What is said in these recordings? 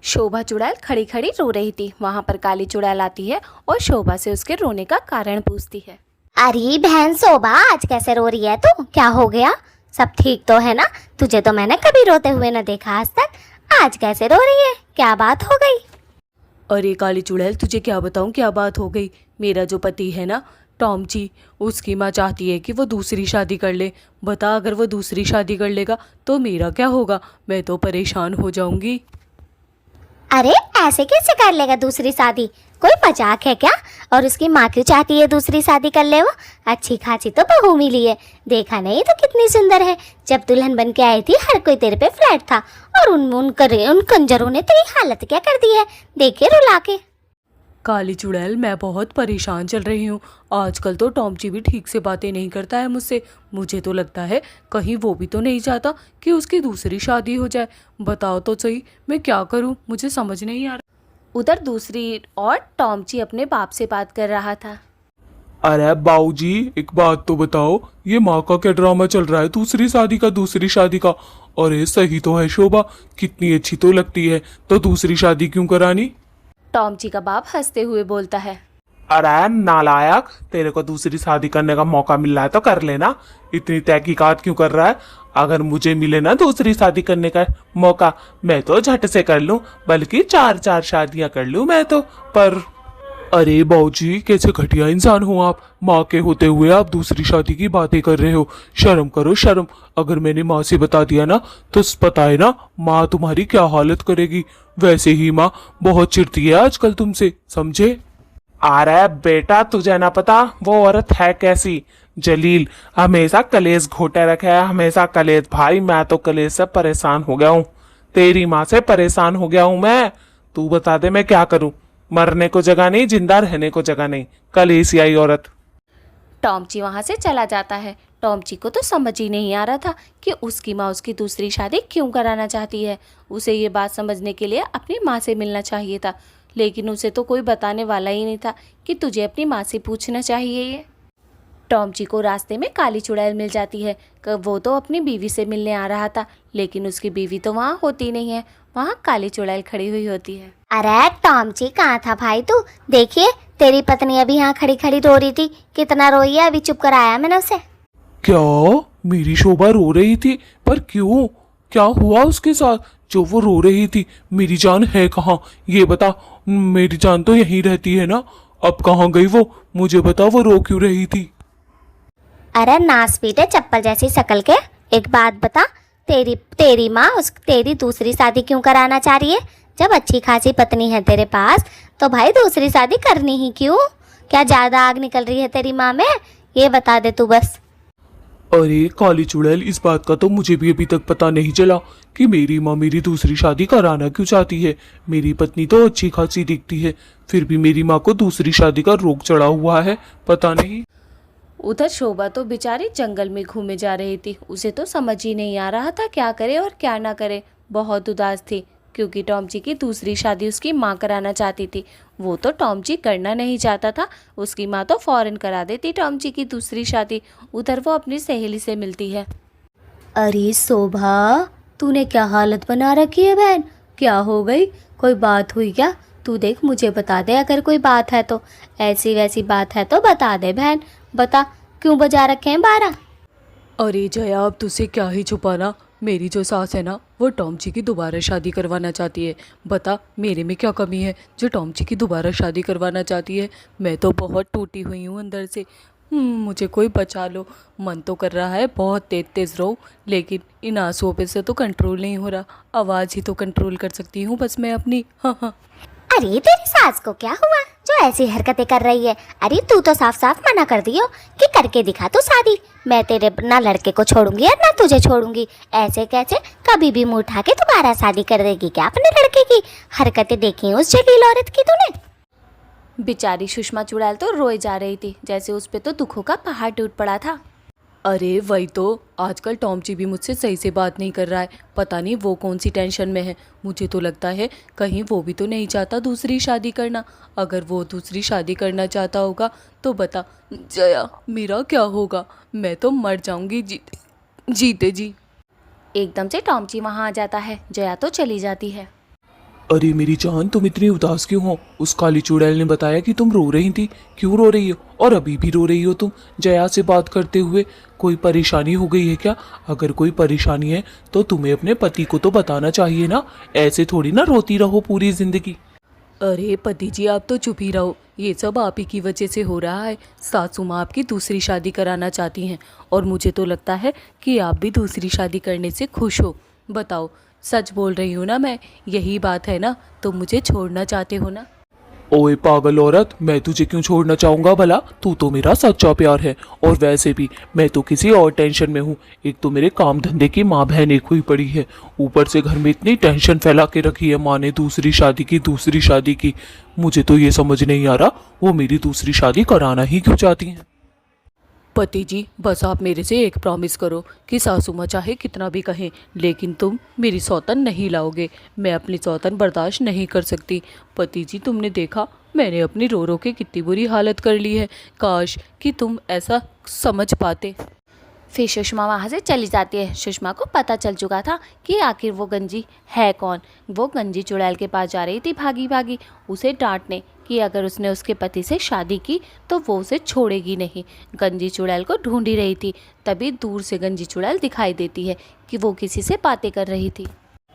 शोभा चुड़ैल खड़ी खड़ी रो रही थी। वहां पर काली चुड़ैल आती है और शोभा से उसके रोने का कारण पूछती है। अरे बहन शोभा, आज कैसे रो रही है तू? क्या हो गया? सब ठीक तो है ना? तुझे तो मैंने कभी रोते हुए न देखा आज तक। आज कैसे रो रही है? क्या बात हो गई? अरे काली चुड़ैल, तुझे क्या बताऊं क्या बात हो गई। मेरा जो पति है ना, टॉम जी, उसकी माँ चाहती है कि वो दूसरी शादी कर ले। बता, अगर वो दूसरी शादी कर लेगा तो मेरा क्या होगा? मैं तो परेशान हो जाऊंगी। अरे ऐसे कैसे कर लेगा दूसरी शादी? कोई मजाक है क्या? और उसकी माँ क्यों चाहती है दूसरी शादी कर ले वो? अच्छी खासी तो बहू मिली है, देखा नहीं तो कितनी सुंदर है। जब दुल्हन बन के आई थी हर कोई तेरे पे फ्लैट था, और उन कंजरों ने तेरी हालत क्या कर दी है, देखे रुला के। काली चुड़ैल, मैं बहुत परेशान चल रही हूँ। आजकल तो टॉम जी भी ठीक से बातें नहीं करता है मुझसे। मुझे तो लगता है कहीं वो भी तो नहीं चाहता कि उसकी दूसरी शादी हो जाए। बताओ तो सही, मैं क्या करूँ, मुझे समझ नहीं आ रहा। उधर दूसरी और टॉम जी अपने बाप से बात कर रहा था। अरे बाऊजी, एक बात तो बताओ, ये माँ का क्या ड्रामा चल रहा है? दूसरी शादी का, दूसरी शादी का। अरे सही तो है शोभा, कितनी अच्छी तो लगती है, तो दूसरी शादी क्यों करानी? टॉम जी का बाप हंसते हुए बोलता है। अरे नालायक, तेरे को दूसरी शादी करने का मौका मिल रहा है तो कर लेना। इतनी तहकीकात क्यों कर रहा है? अगर मुझे मिले ना दूसरी शादी करने का मौका, मैं तो झट से कर लूं, बल्कि चार चार शादियां कर लूं मैं तो। पर अरे बाऊजी, कैसे घटिया इंसान हो आप? माँ के होते हुए आप दूसरी शादी की बातें कर रहे हो। शर्म करो शर्म। अगर मैंने माँ से बता दिया ना, तो पता है ना माँ तुम्हारी क्या हालत करेगी। वैसे ही माँ बहुत चिढ़ती है आजकल तुमसे, समझे? अरे बेटा, तुझे ना पता वो औरत है कैसी। जलील हमेशा कलेश घोटे रखे है, हमेशा कलेश। भाई मैं तो कलेश से परेशान हो गया हूँ, तेरी माँ से परेशान हो गया हूँ मैं। तू बता दे मैं क्या करूँ? मरने को जगह नहीं, जिंदा रहने को जगह नहीं, कलेशियाई औरत। टॉम जी वहाँ से चला जाता है। टॉम जी को तो समझ ही नहीं आ रहा था कि उसकी माँ उसकी दूसरी शादी क्यों कराना चाहती है। उसे ये बात समझने के लिए अपनी माँ से मिलना चाहिए था, लेकिन उसे तो कोई बताने वाला ही नहीं था कि तुझे अपनी माँ से पूछना चाहिए ये। टॉम जी को रास्ते में काली चुड़ैल मिल जाती है। वो तो अपनी बीवी से मिलने आ रहा था, लेकिन उसकी बीवी तो वहाँ होती नहीं है। वहाँ काली चुड़ैल खड़ी हुई होती है। अरे टॉम जी, कहाँ था भाई तू? देखिए तेरी पत्नी अभी यहाँ खड़ी खड़ी रो रही थी, कितना रोई है, अभी चुप कराया मैंने उसे। क्या? मेरी शोभा रो रही थी? पर क्यों? क्या हुआ उसके साथ जो वो रो रही थी? मेरी जान है कहाँ, ये बता। मेरी जान तो यहीं रहती है ना, अब कहाँ गई वो? मुझे बता, वो रो क्यों रही थी? अरे नास पीटे चप्पल जैसी शकल के, एक बात बता, तेरी तेरी माँ तेरी दूसरी शादी क्यों कराना चाह रही है? जब अच्छी खासी पत्नी है तेरे पास, तो भाई दूसरी शादी करनी ही क्यों? क्या ज्यादा आग निकल रही है तेरी माँ में? ये बता दे तू बस। अरे काली चुड़ैल, इस बात का तो मुझे भी अभी तक पता नहीं चला कि मेरी माँ मेरी दूसरी शादी कराना क्यों चाहती है। मेरी पत्नी तो अच्छी खासी दिखती है, फिर भी मेरी माँ को दूसरी शादी का रोग चढ़ा हुआ है, पता नहीं। उधर शोभा तो बेचारी जंगल में घूमे जा रही थी। उसे तो समझ ही नहीं आ रहा था क्या करे और क्या ना करे। बहुत उदास थी क्योंकि टॉम जी की दूसरी शादी उसकी माँ कराना चाहती थी। वो तो टॉम जी करना नहीं चाहता था, उसकी माँ तो फौरन करा देती टॉम जी की दूसरी शादी। उधर वो अपनी सहेली से मिलती है। अरे शोभा, तूने क्या हालत बना रखी है बहन? क्या हो गई? कोई बात हुई क्या? तू देख, मुझे बता दे अगर कोई बात है तो। ऐसी वैसी बात है तो बता दे बहन, बता क्यों बजा रखे हैं 12? अरे जया, अब तुझसे क्या ही छुपाना। मेरी जो सास है ना, वो टॉम जी की दोबारा शादी करवाना चाहती है। बता मेरे में क्या कमी है जो टॉम जी की दोबारा शादी करवाना चाहती है? मैं तो बहुत टूटी हुई हूँ अंदर से। मुझे कोई बचा लो। मन तो कर रहा है बहुत तेज तेज रो, लेकिन इन आंसुओं पे से तो कंट्रोल नहीं हो रहा। आवाज़ ही तो कंट्रोल कर सकती हूँ बस मैं अपनी। हाँ हाँ। अरे तेरी सास को क्या हुआ जो ऐसी हरकतें कर रही है? अरे तू तो साफ साफ मना कर दियो कि करके दिखा तू शादी। मैं तेरे ना लड़के को छोड़ूंगी और ना तुझे छोड़ूंगी। ऐसे कैसे? कभी भी मुंह उठा के दोबारा शादी कर देगी क्या अपने लड़के की? हरकतें देखी उस जलील औरत की तूने? बेचारी सुषमा चुड़ैल तो रोए जा रही थी, जैसे उस पे तो दुखों का पहाड़ टूट पड़ा था। अरे वही तो, आजकल टॉम जी भी मुझसे सही से बात नहीं कर रहा है। पता नहीं वो कौन सी टेंशन में है। मुझे तो लगता है कहीं वो भी तो नहीं चाहता दूसरी शादी करना। अगर वो दूसरी शादी करना चाहता होगा तो बता जया, मेरा क्या होगा? मैं तो मर जाऊंगी जीते जी। एकदम से टॉम जी वहाँ आ जाता है। जया तो चली जाती है। अरे मेरी जान, तुम इतनी उदास क्यों हो? उस काली चुड़ैल ने बताया कि तुम रो रही थी। क्यों रो रही हो? और अभी भी रो रही हो तुम जया से बात करते हुए? कोई परेशानी हो गई है क्या? अगर कोई परेशानी है तो तुम्हें अपने पति को तो बताना चाहिए ना। ऐसे थोड़ी ना रोती रहो पूरी जिंदगी। अरे पति जी, आप तो चुप ही रहो। ये सब आप ही की वजह से हो रहा है। सासू माँ आपकी दूसरी शादी कराना चाहती हैं और मुझे तो लगता है कि आप भी दूसरी शादी करने से खुश हो। बताओ, सच बोल रही हूँ ना मैं? यही बात है ना? तुम मुझे छोड़ना चाहते हो ना? ओए पागल औरत, मैं तुझे क्यों छोड़ना चाहूंगा भला? तू तो मेरा सच्चा प्यार है। और वैसे भी मैं तो किसी और टेंशन में हूँ। एक तो मेरे काम धंधे की माँ बहन एक हुई पड़ी है, ऊपर से घर में इतनी टेंशन फैला के रखी है माँ ने, दूसरी शादी की। मुझे तो ये समझ नहीं आ रहा वो मेरी दूसरी शादी कराना ही क्यों चाहती हैं। पति जी, बस आप मेरे से एक प्रॉमिस करो कि सासू माँ चाहे कितना भी कहें, लेकिन तुम मेरी सौतन नहीं लाओगे। मैं अपनी सौतन बर्दाश्त नहीं कर सकती। पति जी, तुमने देखा मैंने अपनी रो रो के कितनी बुरी हालत कर ली है। काश कि तुम ऐसा समझ पाते। फिर सुषमा वहाँ से चली जाती है। सुषमा को पता चल चुका था कि आखिर वो गंजी है कौन। वो गंजी चुड़ैल के पास जा रही थी भागी भागी, उसे डांटने कि अगर उसने उसके पति से शादी की तो वो उसे छोड़ेगी नहीं। गंजी चुड़ैल को ढूंढ ही रही थी, तभी दूर से गंजी चुड़ैल दिखाई देती है कि वो किसी से बातें कर रही थी।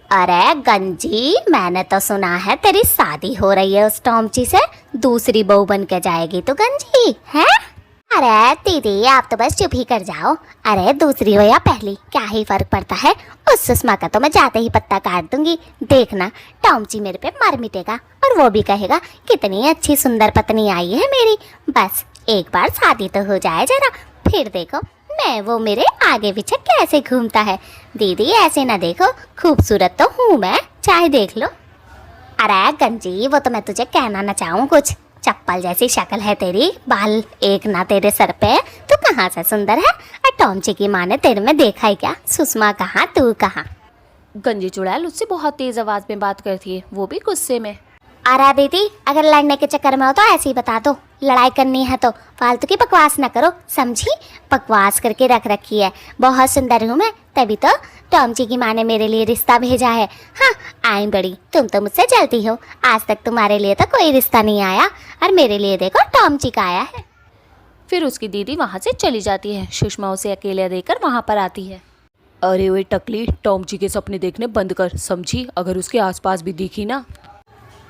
अरे गंजी, मैंने तो सुना है तेरी शादी हो रही है उस टॉमची से। दूसरी बहू बन के जाएगी तो गंजी है? अरे दीदी, आप तो बस चुप ही कर जाओ। अरे दूसरी हो या पहली, क्या ही फर्क पड़ता है। उस सुषमा का तो मैं जाते ही पत्ता काट दूंगी। देखना, टॉमची मेरे पे मर मिटेगा और वो भी कहेगा कितनी अच्छी सुंदर पत्नी आई है मेरी। बस एक बार शादी तो हो जाए जरा, फिर देखो मैं वो मेरे आगे पीछे कैसे घूमता है। दीदी ऐसे ना देखो, खूबसूरत तो हूँ मैं, चाहे देख लो। अरे गंजी, वो तो मैं तुझे कहना ना चाहूँ कुछ। चप्पल जैसी शक्ल है तेरी, बाल एक ना तेरे सर पे, तू कहाँ से सुंदर है। और टॉमची की माँ ने तेरे में देखा ही क्या? सुषमा कहाँ, तू कहाँ? गंजी चुड़ैल उससे बहुत तेज आवाज में बात करती है, वो भी गुस्से में। अरे दीदी, अगर लड़ने के चक्कर में हो तो ऐसे ही बता दो। लड़ाई करनी है तो फालतू की बकवास ना करो, समझी? बकवास करके रख रखी है। बहुत सुंदर हूँ मैं, तभी तो टॉमची की माँ ने मेरे लिए रिश्ता भेजा है। हाँ, आई बड़ी, तुम तो मुझसे जलती हो। आज तक तुम्हारे लिए तो कोई रिश्ता नहीं आया और मेरे लिए देखो टॉमची का आया है। फिर उसकी दीदी वहाँ से चली जाती है। सुषमा उसे अकेले देकर वहाँ पर आती है। अरे ओए टकली, टॉमची के सपने देखने बंद कर, समझी? अगर उसके आसपास भी दिखी ना।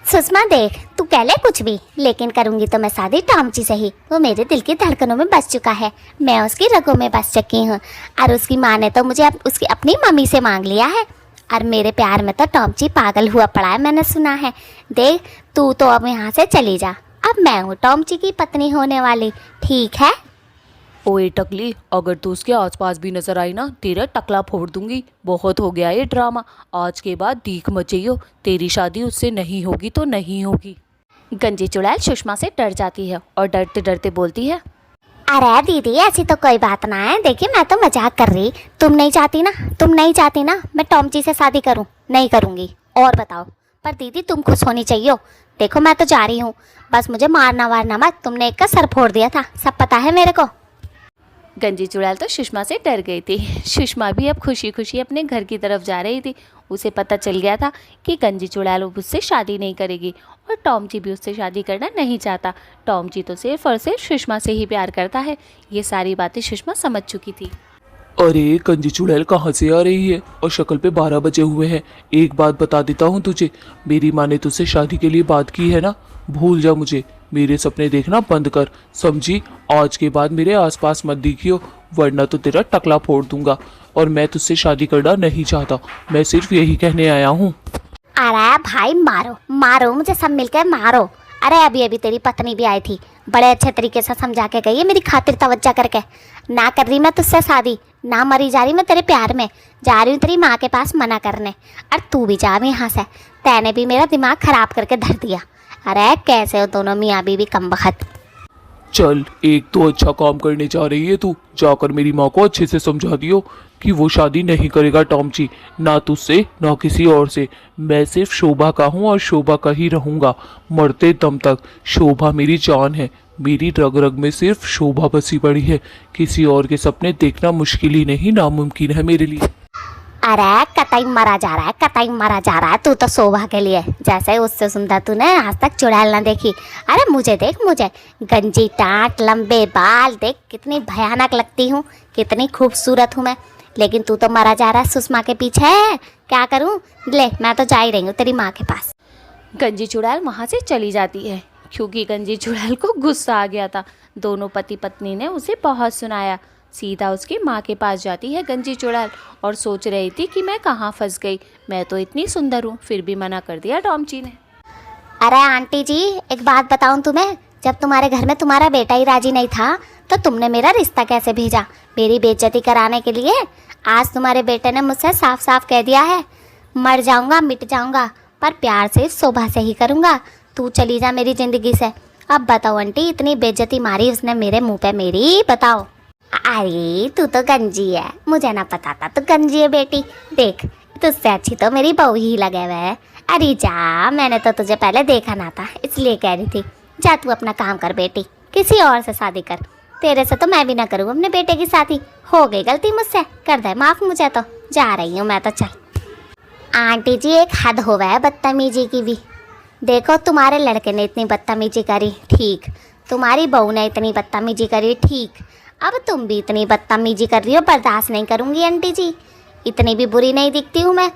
सुषमा देख, तू कह ले कुछ भी, लेकिन करूंगी तो मैं शादी टॉमची से ही। वो मेरे दिल की धड़कनों में बस चुका है, मैं उसकी रगों में बस चुकी हूँ। और उसकी माँ ने तो मुझे उसकी अपनी मम्मी से मांग लिया है। और मेरे प्यार में तो टॉमची पागल हुआ पड़ा है, मैंने सुना है। देख, तू तो अब यहाँ से चली जा। अब मैं हूँ टॉमची की पत्नी होने वाली, ठीक है? ओए टकली, अगर तू उसके आसपास भी नजर आई ना, तेरा टकला फोड़ दूंगी। बहुत हो गया ये ड्रामा, आज के बाद दीख मचइयो। तेरी शादी उससे नहीं होगी तो नहीं होगी। गंजी चुड़ैल सुषमा से डर जाती है और डरते डरते बोलती है, अरे दीदी, ऐसी तो कोई बात ना है। देखिए, मैं तो मजाक कर रही। तुम नहीं चाहती ना मैं टॉमची से शादी करूं? नहीं करूंगी। और बताओ, पर दीदी तुम खुश होनी चाहिए। देखो मैं तो जा रही हूँ, बस मुझे मारना वारना मत। तुमने एक का सर फोड़ दिया था, सब पता है मेरे को। गंजी चुड़ैल तो सुषमा से डर गई थी। सुषमा भी अब खुशी खुशी अपने घर की तरफ जा रही थी। उसे पता चल गया था कि गंजी चुड़ैल उससे शादी नहीं करेगी और टॉमची भी उससे शादी करना नहीं चाहता। टॉमची तो सिर्फ और सिर्फ सुषमा से ही प्यार करता है। ये सारी बातें सुषमा समझ चुकी थी। अरे गंजी चुड़ैल कहाँ से आ रही है? और शक्ल पे 12 बजे हुए हैं। एक बात बता देता हूँ तुझे, मेरी माँ ने तुझसे शादी के लिए बात की है ना, भूल जा मुझे। मेरे सपने देखना बंद कर, समझी? आज के बाद मेरे आसपास मत दिखियो, वरना तो तेरा टकला फोड़ दूंगा। और मैं तुझसे शादी करना नहीं चाहता, मैं सिर्फ यही कहने आया हूँ। अरे भाई, मारो मारो, मुझे सब मिलकर मारो। अरे अभी अभी तेरी पत्नी भी आई थी, बड़े अच्छे तरीके से समझा के गई है मेरी खातिर तवज्जो करके। ना कर रही मैं तुझसे शादी, ना मरी जा रही मैं तेरे प्यार में, जा रही हूँ तेरी माँ के पास मना करने। और तू भी जा यहाँ से, तैने भी मेरा दिमाग खराब करके धर दिया। अरे कैसे हो दोनों मियाँ बीवी कमबख्त। चल, एक तो अच्छा काम करने जा रही है तू, जाकर मेरी माँ को अच्छे से समझा दियो कि वो शादी नहीं करेगा टॉमची, ना तुझसे ना किसी और से। मैं सिर्फ शोभा का हूँ और शोभा का ही रहूँगा मरते दम तक। शोभा मेरी जान है, मेरी रग रग में सिर्फ शोभा बसी पड़ी है। किसी और के सपने देखना मुश्किल ही नहीं, नामुमकिन है मेरे लिए। अरे कतई मरा जा रहा है, कतई मरा जा रहा है। तू तो शोभा के लिए, जैसे उससे सुंदर तूने आज तक चुड़ैल ना देखी। अरे मुझे देख, मुझे गंजी टाट, लंबे बाल, देख कितनी भयानक लगती हूँ, कितनी खूबसूरत हूँ मैं। लेकिन तू तो मरा जा रहा है सुषमा के पीछे। क्या करूँ, ले मैं तो जा ही रही हूँ तेरी माँ के पास। गंजी चुड़ैल वहाँ से चली जाती है क्योंकि गंजी चुड़ैल को गुस्सा आ गया था। दोनों पति पत्नी ने उसे बहुत सुनाया। सीधा उसकी माँ के पास जाती है गंजी चुड़ैल और सोच रही थी कि मैं कहाँ फंस गई, मैं तो इतनी सुंदर हूँ, फिर भी मना कर दिया टॉमची ने। अरे आंटी जी, एक बात बताऊँ तुम्हें, जब तुम्हारे घर में तुम्हारा बेटा ही राजी नहीं था तो तुमने मेरा रिश्ता कैसे भेजा मेरी बेइज्जती कराने के लिए? आज तुम्हारे बेटे ने मुझसे साफ साफ कह दिया है, मर जाऊंगा मिट जाऊंगा पर प्यार से शोभा से ही करूंगा। तू चली जा मेरी ज़िंदगी से। अब बताओ आंटी, इतनी बेइज्जती मारी उसने मेरे मुंह पे मेरी, बताओ। अरे तू तो गंजी है, मुझे ना पता था तू गंजी है बेटी। देख तुझसे अच्छी तो मेरी बहू ही लगे हुए है। अरे जा, मैंने तो तुझे पहले देखा ना था इसलिए कह रही थी। जा तू अपना काम कर बेटी, किसी और से शादी कर। तेरे से तो मैं भी ना करूँ अपने बेटे की शादी। हो गई गलती मुझसे, कर दे माफ़ मुझे। तो जा रही हूँ मैं तो, चल। आंटी जी एक हद हो गया है बदतमीजी की भी। देखो तुम्हारे लड़के ने इतनी बदतमीजी करी, ठीक। तुम्हारी बहू ने इतनी बदतमीजी करी, ठीक। अब तुम भी इतनी बदतमीजी कर रही हो, बर्दाश्त नहीं करूँगी आंटी जी। इतनी भी बुरी नहीं दिखती हूँ मैं।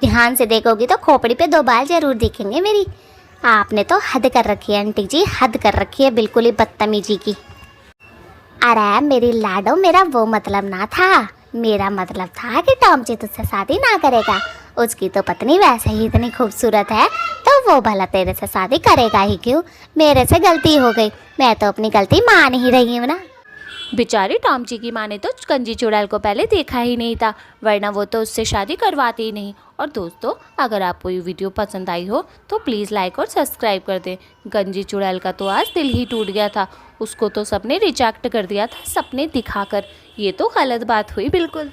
ध्यान से देखोगी तो खोपड़ी पे 2 बाल जरूर दिखेंगे मेरी। आपने तो हद कर रखी है आंटी जी, हद कर रखी है बिल्कुल ही बदतमीजी की। अरे मेरी लाडो, मेरा वो मतलब ना था। मेरा मतलब था कि टॉमची तुझसे शादी ना करेगा। उसकी तो पत्नी वैसे ही इतनी खूबसूरत है तो वो भला तेरे से शादी करेगा ही क्यों? मेरे से गलती हो गई, मैं तो अपनी गलती मान ही रही हूँ ना। बेचारी टॉमची की माँ ने तो गंजी चुड़ैल को पहले देखा ही नहीं था, वरना वो तो उससे शादी करवाती ही नहीं। और दोस्तों, अगर आपको ये वीडियो पसंद आई हो तो प्लीज़ लाइक और सब्सक्राइब कर दें। गंजी चुड़ैल का तो आज दिल ही टूट गया था, उसको तो सबने रिजेक्ट कर दिया था सपने दिखाकर। ये तो गलत बात हुई बिल्कुल।